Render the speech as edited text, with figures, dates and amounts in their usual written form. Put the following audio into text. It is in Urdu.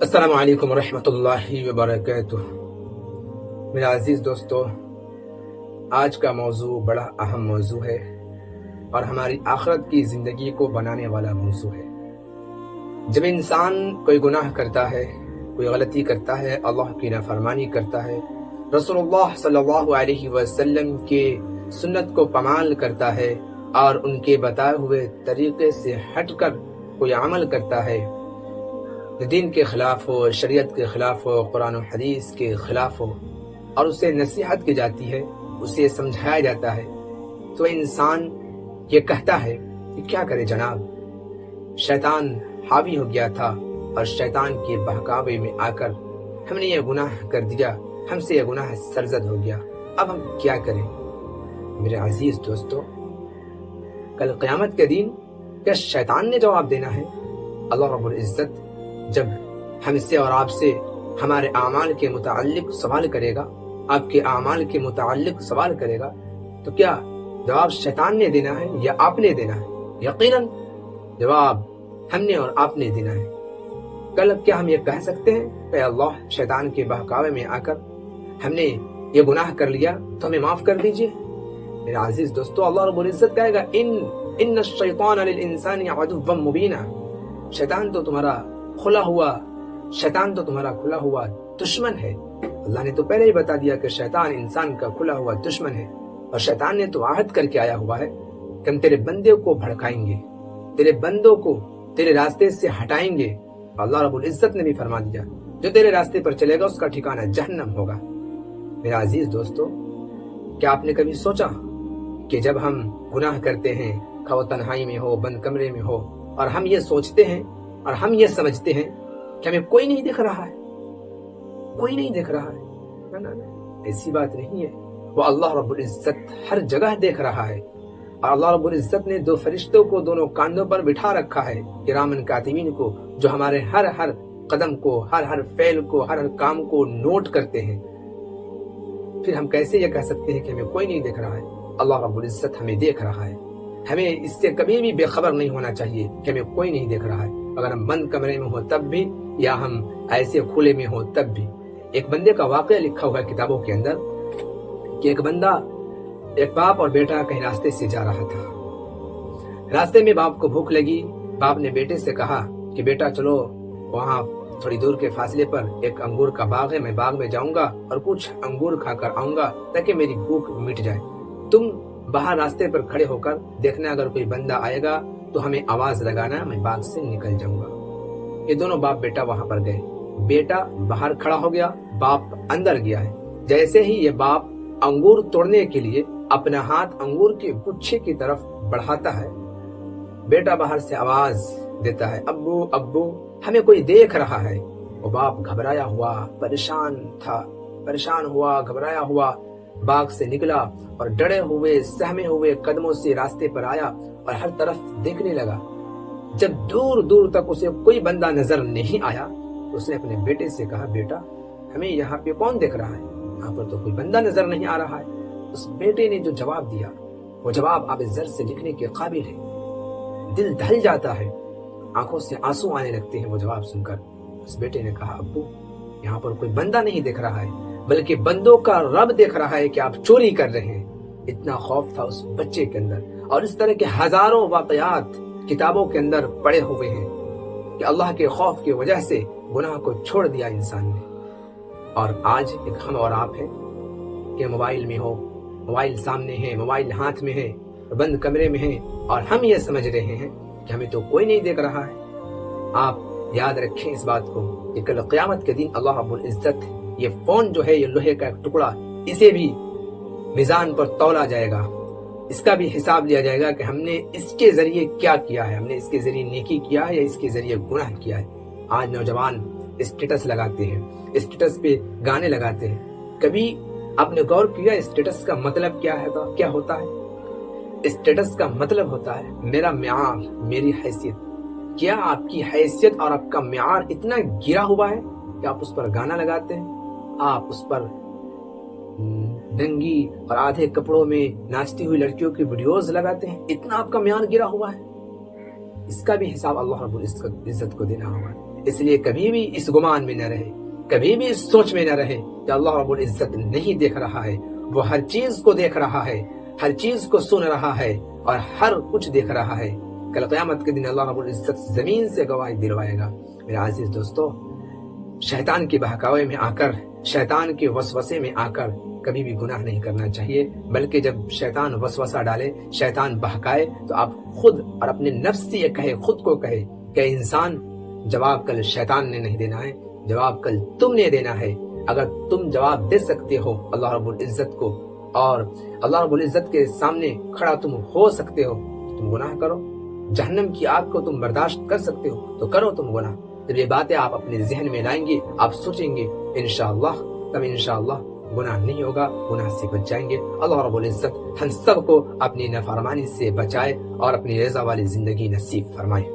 السلام علیکم ورحمۃ اللہ وبرکاتہ۔ میرے عزیز دوستو، آج کا موضوع بڑا اہم موضوع ہے اور ہماری آخرت کی زندگی کو بنانے والا موضوع ہے۔ جب انسان کوئی گناہ کرتا ہے، کوئی غلطی کرتا ہے، اللہ کی نافرمانی کرتا ہے، رسول اللہ صلی اللہ علیہ وسلم کے سنت کو پامال کرتا ہے اور ان کے بتائے ہوئے طریقے سے ہٹ کر کوئی عمل کرتا ہے جو دین کے خلاف ہو، شریعت کے خلاف ہو، قرآن و حدیث کے خلاف ہو، اور اسے نصیحت کی جاتی ہے، اسے سمجھایا جاتا ہے، تو انسان یہ کہتا ہے کہ کیا کرے جناب، شیطان حاوی ہو گیا تھا اور شیطان کے بہکاوے میں آ کر ہم نے یہ گناہ کر دیا، ہم سے یہ گناہ سرزد ہو گیا، اب ہم کیا کریں؟ میرے عزیز دوستو، کل قیامت کے دن کیا شیطان نے جواب دینا ہے؟ اللہ رب العزت جب ہم سے اور آپ سے ہمارے اعمال کے متعلق سوال کرے گا، آپ کے اعمال کے متعلق سوال کرے گا، تو کیا جواب شیطان نے دینا ہے یا آپ نے دینا ہے؟ یقیناً جواب ہم نے اور آپ نے دینا ہے۔ کل کیا ہم یہ کہہ سکتے ہیں کہ اللہ، شیطان کے بہکاوے میں آ کر ہم نے یہ گناہ کر لیا تو ہمیں معاف کر دیجئے؟ میرے عزیز دوستو، اللہ رب العزت کہے گا ان الشیطان للانسان عدو مبین، شیطان تو تمہارا کھلا ہوا دشمن ہے۔ اللہ نے تو پہلے ہی بتا دیا کہ شیطان انسان کا کھلا ہوا دشمن ہے، اور شیطان نے تو عہد کر کے آیا ہوا ہے کہ ہم تیرے بندے کو بھڑکائیں گے، تیرے بندوں کو تیرے راستے سے ہٹائیں گے۔ اللہ رب العزت نے بھی فرما دیا جو تیرے راستے پر چلے گا اس کا ٹھکانہ جہنم ہوگا۔ میرا عزیز دوستو، کیا آپ نے کبھی سوچا کہ جب ہم گناہ کرتے ہیں، خواہ تنہائی میں ہو، بند کمرے میں ہو، اور ہم یہ سوچتے ہیں اور ہم یہ سمجھتے ہیں کہ ہمیں کوئی نہیں دیکھ رہا ہے، کوئی نہیں دیکھ رہا ہے، نا، ایسی بات نہیں ہے۔ وہ اللہ رب العزت ہر جگہ دیکھ رہا ہے، اور اللہ رب العزت نے دو فرشتوں کو دونوں کاندھوں پر بٹھا رکھا ہے، کرامن کاتبین کو، جو ہمارے ہر قدم کو، ہر فعل کو، ہر کام کو نوٹ کرتے ہیں۔ پھر ہم کیسے یہ کہہ سکتے ہیں کہ ہمیں کوئی نہیں دیکھ رہا ہے؟ اللہ رب العزت ہمیں دیکھ رہا ہے۔ ہمیں اس سے کبھی بھی بے خبر نہیں ہونا چاہیے کہ ہمیں کوئی نہیں دیکھ رہا ہے، اگر ہم بند کمرے میں ہو تب بھی، یا ہم ایسے کھلے میں ہو تب بھی۔ ایک بندے کا واقعہ لکھا ہوا ہے کتابوں کے اندر کہ ایک باپ اور بیٹا کہیں راستے سے جا رہا تھا۔ راستے میں باپ کو بھوک لگی، باپ نے بیٹے سے کہا کہ بیٹا چلو، وہاں تھوڑی دور کے فاصلے پر ایک انگور کا باغ ہے، میں باغ میں جاؤں گا اور کچھ انگور کھا کر آؤں گا تاکہ میری بھوک مٹ جائے، تم باہر راستے پر کھڑے ہو کر دیکھنا، اگر کوئی بندہ آئے گا تو ہمیں آواز لگانا، میں باغ سے نکل جاؤں گا۔ یہ دونوں باپ بیٹا وہاں پر گئے، بیٹا باہر کھڑا ہو گیا، باپ اندر گیا ہے۔ جیسے ہی یہ باپ انگور توڑنے کے لیے اپنا ہاتھ انگور کے گچھے کی طرف بڑھاتا ہے، بیٹا باہر سے آواز دیتا ہے، ابو ابو، ہمیں کوئی دیکھ رہا ہے۔ وہ باپ گھبرایا ہوا، پریشان ہوا، گھبرایا ہوا باغ سے نکلا اور ڈرے ہوئے، سہمے ہوئے قدموں سے راستے پر آیا اور ہر طرف دیکھنے لگا۔ جب دور دور تک اسے کوئی بندہ نظر نہیں آیا تو اس نے اپنے بیٹے سے کہا، بیٹا ہمیں یہاں پہ کون دیکھ رہا ہے؟ یہاں پر تو کوئی بندہ نظر نہیں آ رہا ہے۔ اس بیٹے نے جو جواب دیا، وہ جواب آب زر سے لکھنے کے قابل ہے، دل دہل جاتا ہے، آنکھوں سے آنسو آنے لگتے ہیں وہ جواب سن کر۔ اس بیٹے نے کہا، ابو یہاں پر کوئی بندہ نہیں دیکھ رہا ہے، بلکہ بندوں کا رب دیکھ رہا ہے کہ آپ چوری کر رہے ہیں۔ اتنا خوف تھا اس بچے کے اندر، اور اس طرح کے ہزاروں واقعات کتابوں کے اندر پڑے ہوئے ہیں کہ اللہ کے خوف کی وجہ سے گناہ کو چھوڑ دیا انسان نے۔ اور آج ایک ہم اور آپ ہیں کہ موبائل میں ہو، موبائل سامنے ہے، موبائل ہاتھ میں ہے، بند کمرے میں ہے، اور ہم یہ سمجھ رہے ہیں کہ ہمیں تو کوئی نہیں دیکھ رہا ہے۔ آپ یاد رکھیں اس بات کو کہ کل قیامت کے دن اللہ رب العزت یہ فون جو ہے، یہ لوہے کا ایک ٹکڑا، اسے بھی میزان پر تولا جائے گا، اس کا بھی حساب لیا جائے گا کہ ہم نے اس کے ذریعے کیا کیا ہے، ہم نے اس کے ذریعے نیکی کیا ہے یا اس کے ذریعے گناہ کیا ہے۔ آج نوجوان اسٹیٹس لگاتے ہیں، اسٹیٹس پہ گانے لگاتے ہیں۔ کبھی آپ نے غور کیا اسٹیٹس کا مطلب کیا ہوتا ہے؟ اسٹیٹس کا مطلب ہوتا ہے میرا معیار، میری حیثیت۔ کیا آپ کی حیثیت اور آپ کا معیار اتنا گرا ہوا ہے کہ آپ اس پر گانا لگاتے ہیں، آپ اس پر ننگی اور آدھے کپڑوں میں ناچتی ہوئی لڑکیوں کی ویڈیوز لگاتے ہیں؟ اتنا آپ کا معیار گرا ہوا ہے؟ اس کا بھی حساب اللہ رب العزت کو دینا ہوگا۔ اس لیے کبھی بھی اس گمان میں نہ رہے، کبھی بھی اس سوچ میں نہ رہے کہ اللہ رب العزت نہیں دیکھ رہا ہے، وہ ہر چیز کو دیکھ رہا ہے، ہر چیز کو سن رہا ہے اور ہر کچھ دیکھ رہا ہے۔ کل قیامت کے دن اللہ رب العزت زمین سے گواہی دلوائے گا۔ میرے عزیز دوستو، شیطان کی بہکاوے میں آ کر، شیطان کے وسوسے میں آ کر کبھی بھی گناہ نہیں کرنا چاہیے، بلکہ جب شیطان وسوسہ ڈالے، شیطان بہکائے، تو آپ خود اور اپنے نفس سے یہ کہے، خود کو کہے کہ انسان، جواب کل شیطان نے نہیں دینا ہے، جواب کل تم نے دینا ہے۔ اگر تم جواب دے سکتے ہو اللہ رب العزت کو، اور اللہ رب العزت کے سامنے کھڑا تم ہو سکتے ہو، تو تم گناہ کرو۔ جہنم کی آگ کو تم برداشت کر سکتے ہو تو کرو تم گناہ۔ جب یہ باتیں آپ اپنے ذہن میں لائیں گے، آپ سوچیں گے، انشاءاللہ تب انشاءاللہ گناہ نہیں ہوگا، گناہ سے بچ جائیں گے۔ اللہ رب العزت ہم سب کو اپنی نافرمانی سے بچائے اور اپنی رضا والی زندگی نصیب فرمائے۔